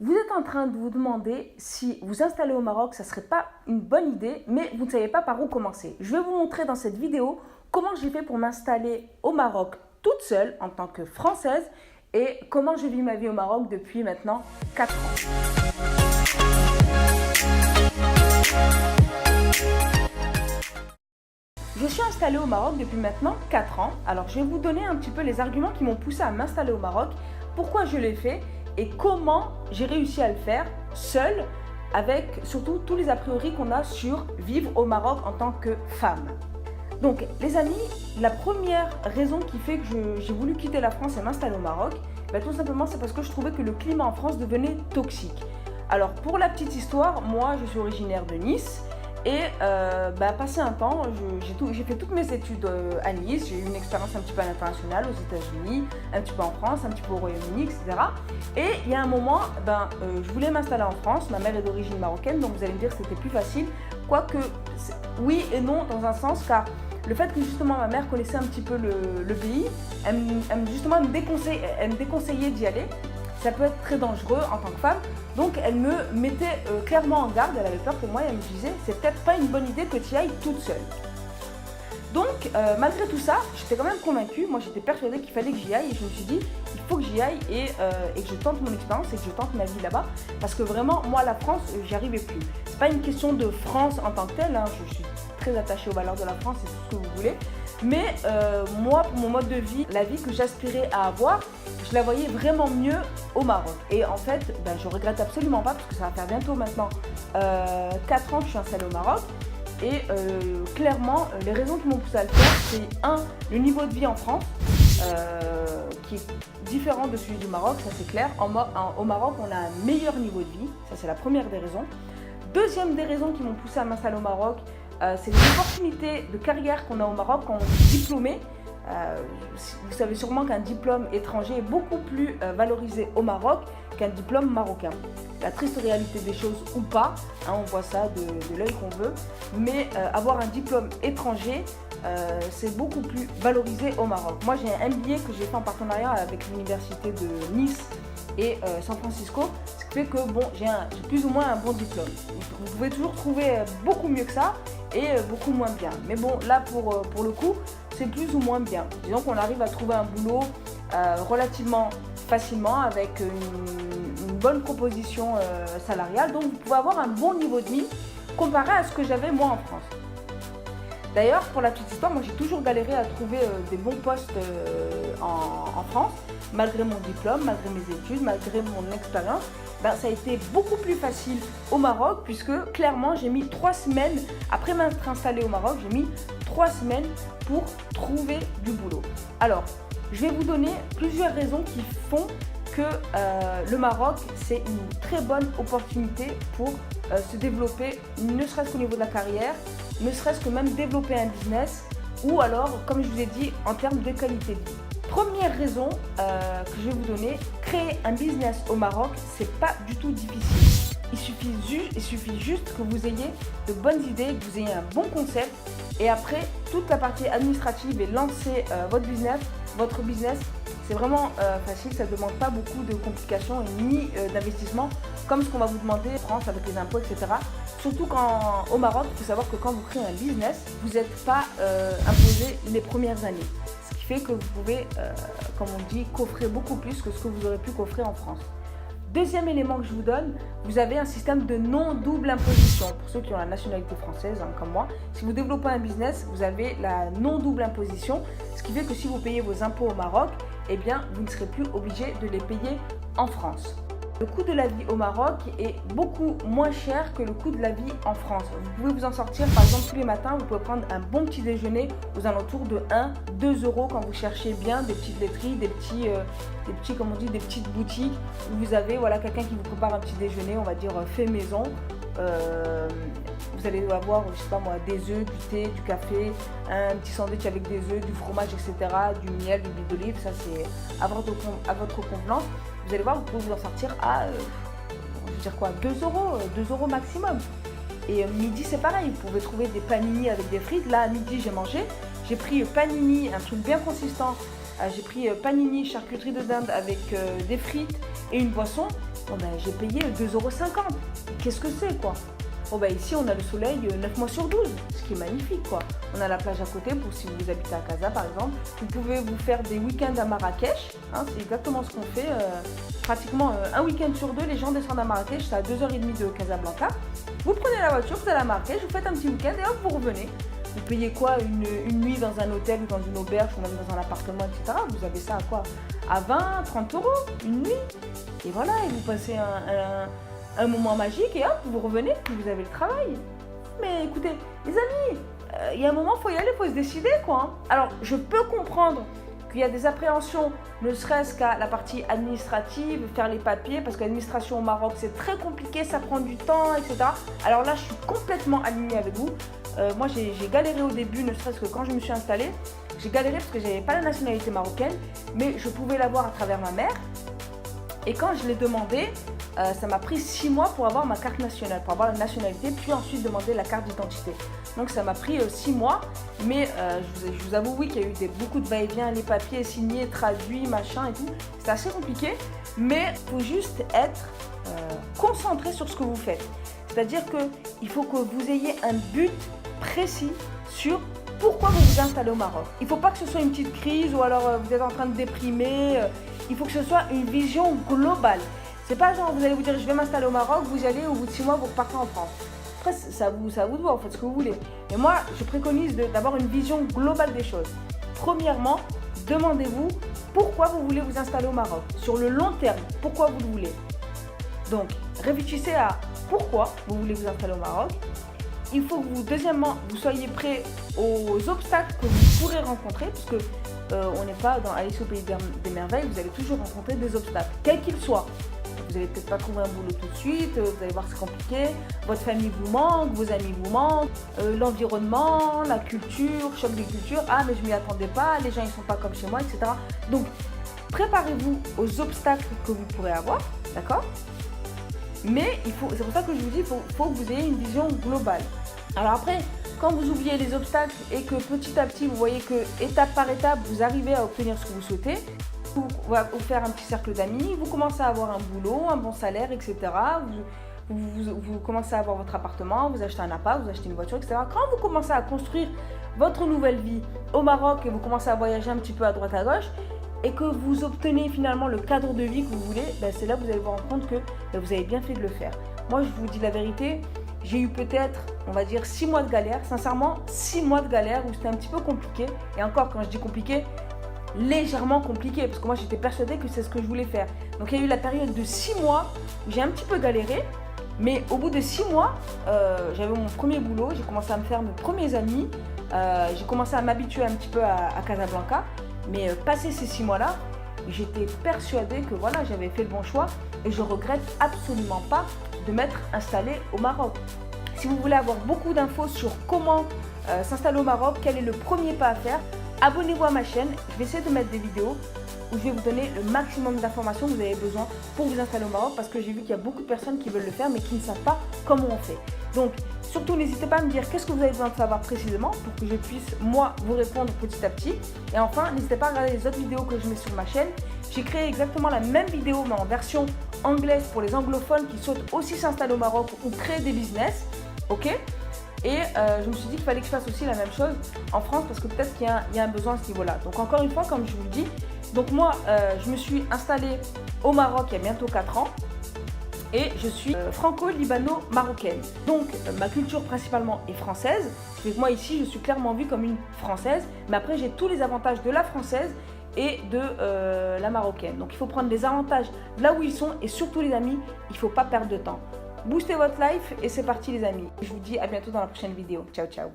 Vous êtes en train de vous demander si vous installer au Maroc, ça ne serait pas une bonne idée, mais vous ne savez pas par où commencer. Je vais vous montrer dans cette vidéo comment j'ai fait pour m'installer au Maroc toute seule en tant que Française et comment je vis ma vie au Maroc depuis maintenant 4 ans. Je suis installée au Maroc depuis maintenant 4 ans. Alors je vais vous donner un petit peu les arguments qui m'ont poussé à m'installer au Maroc, pourquoi je l'ai fait et comment j'ai réussi à le faire seule, avec surtout tous les a priori qu'on a sur vivre au Maroc en tant que femme. Donc les amis, la première raison qui fait que j'ai voulu quitter la France et m'installer au Maroc, tout simplement c'est parce que je trouvais que le climat en France devenait toxique. Alors pour la petite histoire, moi je suis originaire de Nice. Et passé un temps, j'ai fait toutes mes études à Nice, j'ai eu une expérience un petit peu à l'international, aux États-Unis, un petit peu en France, un petit peu au Royaume-Uni, etc. Et il y a un moment, je voulais m'installer en France, ma mère est d'origine marocaine, donc vous allez me dire que c'était plus facile, quoique oui et non dans un sens, car le fait que justement ma mère connaissait un petit peu le pays, elle me déconseillait d'y aller. Ça peut être très dangereux en tant que femme. Donc elle me mettait clairement en garde, elle avait peur pour moi et elle me disait c'est peut-être pas une bonne idée que tu y ailles toute seule. Donc malgré tout ça, j'étais quand même convaincue, moi j'étais persuadée qu'il fallait que j'y aille et je me suis dit il faut que j'y aille et que je tente mon expérience et que je tente ma vie là-bas parce que vraiment moi la France j'y arrivais plus. C'est pas une question de France en tant que telle, hein. Je suis très attachée aux valeurs de la France et tout ce que vous voulez. Mais moi, pour mon mode de vie, la vie que j'aspirais à avoir, je la voyais vraiment mieux au Maroc. Et en fait, je regrette absolument pas parce que ça va faire bientôt maintenant 4 ans que je suis installée au Maroc. Et clairement, les raisons qui m'ont poussée à le faire, c'est le niveau de vie en France, qui est différent de celui du Maroc, ça c'est clair. Au Maroc, on a un meilleur niveau de vie, ça c'est la première des raisons. Deuxième des raisons qui m'ont poussée à m'installer au Maroc, c'est les opportunités de carrière qu'on a au Maroc quand on est diplômé. Vous savez sûrement qu'un diplôme étranger est beaucoup plus valorisé au Maroc qu'un diplôme marocain. La triste réalité des choses ou pas, hein, on voit ça de l'œil qu'on veut, mais avoir un diplôme étranger, c'est beaucoup plus valorisé au Maroc. Moi j'ai un MBA que j'ai fait en partenariat avec l'université de Nice et San Francisco, ce qui fait que j'ai plus ou moins un bon diplôme. Vous pouvez toujours trouver beaucoup mieux que ça et beaucoup moins bien. Mais bon, là pour le coup, c'est plus ou moins bien. Disons qu'on arrive à trouver un boulot relativement facilement avec une bonne proposition salariale. Donc vous pouvez avoir un bon niveau de vie comparé à ce que j'avais moi en France. D'ailleurs, pour la petite histoire, moi j'ai toujours galéré à trouver des bons postes en France, malgré mon diplôme, malgré mes études, malgré mon expérience. Ça a été beaucoup plus facile au Maroc puisque clairement j'ai mis 3 semaines, après m'être installée au Maroc, j'ai mis 3 semaines pour trouver du boulot. Alors, je vais vous donner plusieurs raisons qui font que le Maroc, c'est une très bonne opportunité pour se développer, ne serait-ce qu'au niveau de la carrière, ne serait-ce que même développer un business ou alors, comme je vous ai dit, en termes de qualité de vie. Première raison que je vais vous donner, créer un business au Maroc, c'est pas du tout difficile. Il suffit juste que vous ayez de bonnes idées, que vous ayez un bon concept et après, toute la partie administrative et lancer votre business, c'est vraiment facile, ça ne demande pas beaucoup de complications ni d'investissement comme ce qu'on va vous demander en France avec les impôts, etc. Surtout qu'au Maroc, il faut savoir que quand vous créez un business, vous n'êtes pas imposé les premières années. Ce qui fait que vous pouvez, comme on dit, coffrer beaucoup plus que ce que vous aurez pu coffrer en France. Deuxième élément que je vous donne, vous avez un système de non-double imposition. Pour ceux qui ont la nationalité française, hein, comme moi, si vous développez un business, vous avez la non-double imposition, ce qui fait que si vous payez vos impôts au Maroc, vous ne serez plus obligé de les payer en France. Le coût de la vie au Maroc est beaucoup moins cher que le coût de la vie en France. Vous pouvez vous en sortir, par exemple, tous les matins, vous pouvez prendre un bon petit déjeuner aux alentours de 1-2 euros quand vous cherchez bien des petites laiteries, des petites boutiques où vous avez quelqu'un qui vous prépare un petit déjeuner, on va dire fait maison. Vous allez avoir, je sais pas moi, des œufs, du thé, du café, un petit sandwich avec des œufs, du fromage, etc., du miel, de l'huile d'olive, ça c'est à votre convenance. Vous allez voir, vous pouvez vous en sortir à, 2 euros maximum. Et midi c'est pareil, vous pouvez trouver des panini avec des frites. Là à midi j'ai pris panini, un truc bien consistant. J'ai pris panini, charcuterie de dinde avec des frites et une boisson. Bon, ben, j'ai payé 2,50 €. Qu'est-ce que c'est, quoi? Bon, ben, ici, on a le soleil 9 mois sur 12, ce qui est magnifique, quoi. On a la plage à côté pour si vous habitez à Casa, par exemple. Vous pouvez vous faire des week-ends à Marrakech. Hein, c'est exactement ce qu'on fait. Pratiquement un week-end sur deux, les gens descendent à Marrakech. C'est à 2h30 de Casablanca. Vous prenez la voiture, vous allez à Marrakech, vous faites un petit week-end et hop, vous revenez. Vous payez quoi, une nuit dans un hôtel ou dans une auberge ou même dans un appartement, etc. Vous avez ça à quoi? À 20, 30 € une nuit. Et voilà, et vous passez un moment magique et hop, vous revenez, puis vous avez le travail. Mais écoutez, les amis, il y a un moment, il faut y aller, il faut se décider, quoi. Hein. Alors, je peux comprendre qu'il y a des appréhensions, ne serait-ce qu'à la partie administrative, faire les papiers, parce que l'administration au Maroc, c'est très compliqué, ça prend du temps, etc. Alors là, je suis complètement alignée avec vous. Moi, j'ai galéré au début, ne serait-ce que quand je me suis installée. J'ai galéré parce que je n'avais pas la nationalité marocaine, mais je pouvais l'avoir à travers ma mère. Et quand je l'ai demandé, ça m'a pris 6 mois pour avoir ma carte nationale, pour avoir la nationalité, puis ensuite demander la carte d'identité. Donc ça m'a pris 6 mois, mais je vous avoue, oui, qu'il y a eu beaucoup de va-et-vient, les papiers signés, traduits, machin et tout. C'est assez compliqué, mais il faut juste être concentré sur ce que vous faites. C'est-à-dire qu'il faut que vous ayez un but précis sur pourquoi vous vous installez au Maroc. Il ne faut pas que ce soit une petite crise ou alors vous êtes en train de déprimer. Il faut que ce soit une vision globale. C'est pas genre vous allez vous dire je vais m'installer au Maroc, vous y allez, au bout de 6 mois vous repartez en France. Après c'est à vous de voir, faites ce que vous voulez. Mais moi je préconise d'avoir une vision globale des choses. Premièrement, demandez-vous pourquoi vous voulez vous installer au Maroc. Sur le long terme, pourquoi vous le voulez. Donc réfléchissez à pourquoi vous voulez vous installer au Maroc. Il faut que vous, deuxièmement, vous soyez prêts aux obstacles que vous pourrez rencontrer, parce que on n'est pas dans Alice au pays des merveilles, vous allez toujours rencontrer des obstacles, quels qu'ils soient. Vous n'allez peut-être pas trouver un boulot tout de suite, vous allez voir que c'est compliqué, votre famille vous manque, vos amis vous manquent, l'environnement, la culture, choc des cultures, ah mais je m'y attendais pas, les gens ils sont pas comme chez moi, etc. Donc préparez-vous aux obstacles que vous pourrez avoir, d'accord? Mais c'est pour ça que je vous dis, il faut que vous ayez une vision globale. Alors après, quand vous oubliez les obstacles et que petit à petit, vous voyez que étape par étape, vous arrivez à obtenir ce que vous souhaitez, vous faire un petit cercle d'amis, vous commencez à avoir un boulot, un bon salaire, etc. Vous commencez à avoir votre appartement, vous achetez un appart, vous achetez une voiture, etc. Quand vous commencez à construire votre nouvelle vie au Maroc et vous commencez à voyager un petit peu à droite à gauche, et que vous obtenez finalement le cadre de vie que vous voulez, ben c'est là que vous allez vous rendre compte que vous avez bien fait de le faire. Moi, je vous dis la vérité, j'ai eu peut-être, on va dire, 6 mois de galère. Sincèrement, 6 mois de galère où c'était un petit peu compliqué. Et encore, quand je dis compliqué, légèrement compliqué, parce que moi, j'étais persuadée que c'est ce que je voulais faire. Donc, il y a eu la période de 6 mois où j'ai un petit peu galéré. Mais au bout de 6 mois, j'avais mon premier boulot, j'ai commencé à me faire mes premiers amis. J'ai commencé à m'habituer un petit peu à Casablanca. Mais passé ces 6 mois-là, j'étais persuadée que voilà, j'avais fait le bon choix et je regrette absolument pas de m'être installée au Maroc. Si vous voulez avoir beaucoup d'infos sur comment s'installer au Maroc, quel est le premier pas à faire, abonnez-vous à ma chaîne. Je vais essayer de mettre des vidéos où je vais vous donner le maximum d'informations que vous avez besoin pour vous installer au Maroc parce que j'ai vu qu'il y a beaucoup de personnes qui veulent le faire mais qui ne savent pas comment on fait. Donc surtout n'hésitez pas à me dire qu'est-ce que vous avez besoin de savoir précisément pour que je puisse moi vous répondre petit à petit. Et enfin n'hésitez pas à regarder les autres vidéos que je mets sur ma chaîne. J'ai créé exactement la même vidéo mais en version anglaise pour les anglophones qui souhaitent aussi s'installer au Maroc ou créer des business. Ok ? Et je me suis dit qu'il fallait que je fasse aussi la même chose en France parce que peut-être qu'il y a un besoin à ce niveau-là. Donc encore une fois, comme je vous le dis, donc moi je me suis installée au Maroc il y a bientôt 4 ans et je suis franco-libano-marocaine. Donc ma culture principalement est française. Donc moi ici je suis clairement vue comme une française, mais après j'ai tous les avantages de la française et de la marocaine. Donc il faut prendre les avantages là où ils sont et surtout les amis, il ne faut pas perdre de temps. Boostez votre life et c'est parti les amis. Je vous dis à bientôt dans la prochaine vidéo. Ciao ciao.